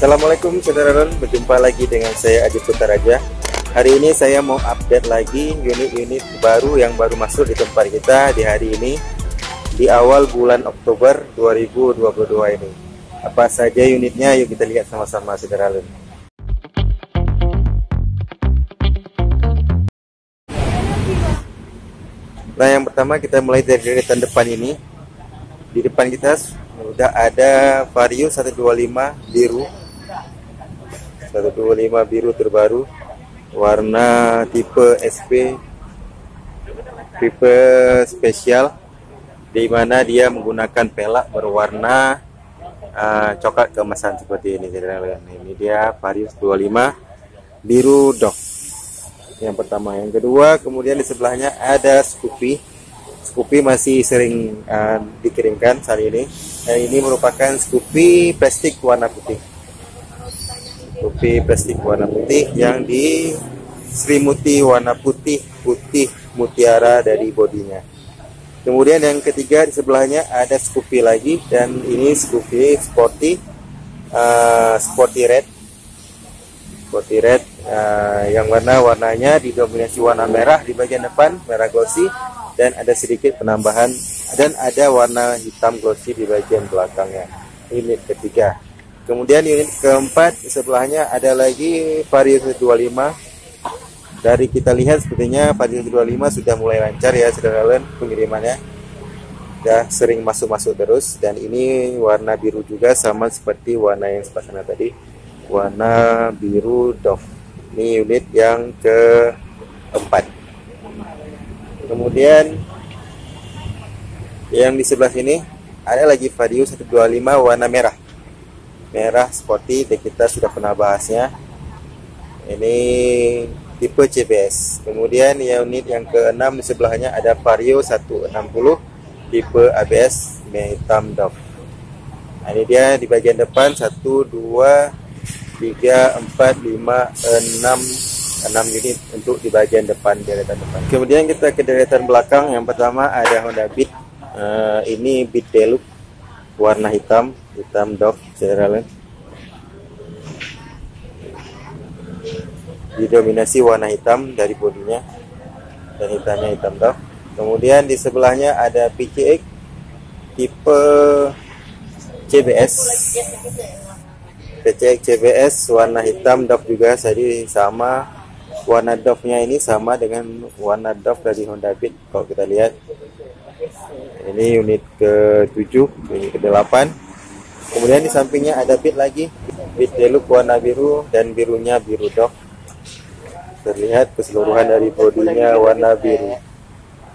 Assalamualaikum saudara, berjumpa lagi dengan saya Adit Putaraja. Hari ini saya mau update lagi unit-unit baru yang baru masuk di tempat kita di hari ini, di awal bulan Oktober 2022 ini. Apa saja unitnya, yuk kita lihat sama-sama saudara. Nah, yang pertama kita mulai dari deretan depan ini. Di depan kita sudah ada Vario 125 biru. 125 biru terbaru, warna tipe SP, tipe spesial, di mana dia menggunakan pelak berwarna coklat keemasan seperti ini. Ini dia Vario 125 biru dog. Yang pertama, yang kedua, kemudian di sebelahnya ada Scoopy. Scoopy masih sering dikirimkan saat ini. Dan ini merupakan Scoopy plastik warna putih. Scoopy plastik warna putih yang diselimuti warna putih mutiara dari bodinya. Kemudian yang ketiga di sebelahnya ada Scoopy lagi, dan ini Scoopy sporty red. Sporty red yang warnanya didominasi warna merah di bagian depan, merah glossy, dan ada sedikit penambahan, dan ada warna hitam glossy di bagian belakangnya. Unit ketiga. Kemudian unit keempat di sebelahnya ada lagi Vario 125. Dari kita lihat sepertinya Vario 125 sudah mulai lancar ya saudara, pengirimannya sudah sering masuk terus. Dan ini warna biru juga, sama seperti warna yang sebelah sana tadi, warna biru Dove. Ini unit yang keempat. Kemudian yang di sebelah sini ada lagi Vario 125 warna merah sporty, dan kita sudah pernah bahasnya. Ini tipe CBS. Kemudian unit yang keenam di sebelahnya ada Vario 160 tipe ABS hitam Dove. Nah, ini dia di bagian depan 1, 2, 3, 4, 5, 6 unit untuk di bagian depan, deretan depan. Kemudian kita ke deretan belakang. Yang pertama ada Honda Beat. Ini Beat Deluxe warna hitam Dove saudara. Didominasi warna hitam dari bodinya, dan hitamnya hitam Dove. Kemudian di sebelahnya ada PCX tipe CBS. PCX CBS warna hitam Dove juga, jadi sama warna Dove-nya ini sama dengan warna Dove dari Honda Beat. Kalau kita lihat, ini unit ke-7, unit ke-8. Kemudian di sampingnya ada Beat lagi, Beat Deluxe warna biru, dan birunya biru Dove. Terlihat keseluruhan dari bodinya warna biru,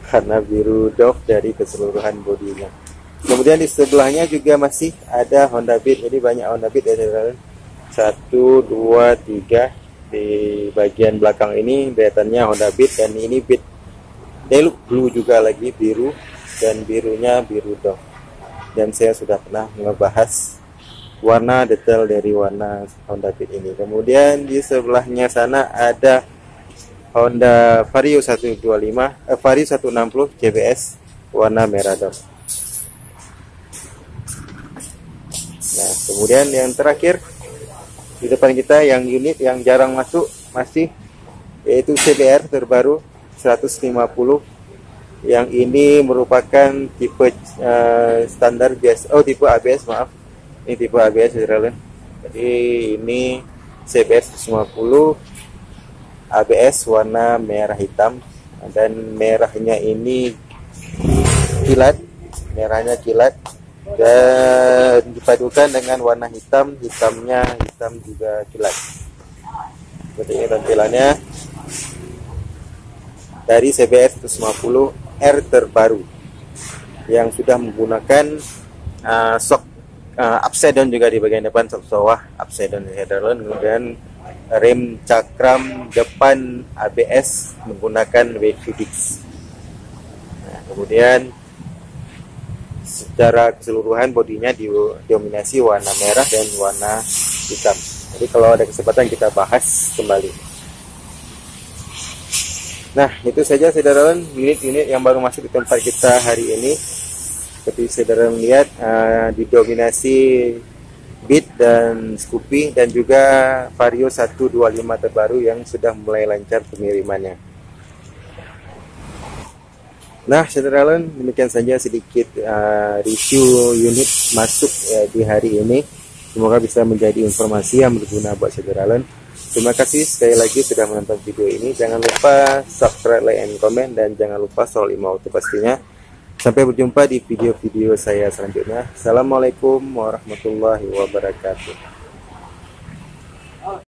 karena biru Dove dari keseluruhan bodinya. Kemudian di sebelahnya juga masih ada Honda Beat. Jadi banyak Honda Beat ya saudara. 1, 2, 3 di bagian belakang ini deretannya Honda Beat, dan ini Beat Deluxe Blue juga lagi biru, dan birunya biru Dove. Dan saya sudah pernah ngebahas warna detail dari warna Honda Beat ini. Kemudian di sebelahnya sana ada Honda Vario 160 CBS warna merah Dove. Nah, kemudian yang terakhir di depan kita yang unit yang jarang masuk masih, yaitu CBR terbaru 150. Yang ini merupakan tipe standar tipe ABS, maaf. Ini tipe ABS saudara. Jadi ini CBR 150 ABS warna merah hitam, dan merahnya ini merahnya kilat, dan dipadukan dengan warna hitamnya hitam juga kilat. Seperti ini tampilannya dari CBR 150 R terbaru, yang sudah menggunakan shock upside down juga di bagian depan, shock bawah upside down headerline, kemudian rem cakram depan ABS menggunakan wavy disc. Nah, kemudian secara keseluruhan bodinya didominasi warna merah dan warna hitam. Jadi kalau ada kesempatan kita bahas kembali. Nah, itu saja saudara, unit-unit yang baru masuk di tempat kita hari ini. Seperti saudara melihat, didominasi Beat dan Scoopy, dan juga Vario 125 terbaru yang sudah mulai lancar pengirimannya. Nah, Centeralon, demikian saja sedikit review unit masuk di hari ini. Semoga bisa menjadi informasi yang berguna buat Centeralon. Terima kasih sekali lagi sudah menonton video ini. Jangan lupa subscribe, like, and comment, dan jangan lupa soal email auto pastinya. Sampai berjumpa di video-video saya selanjutnya. Assalamualaikum warahmatullahi wabarakatuh.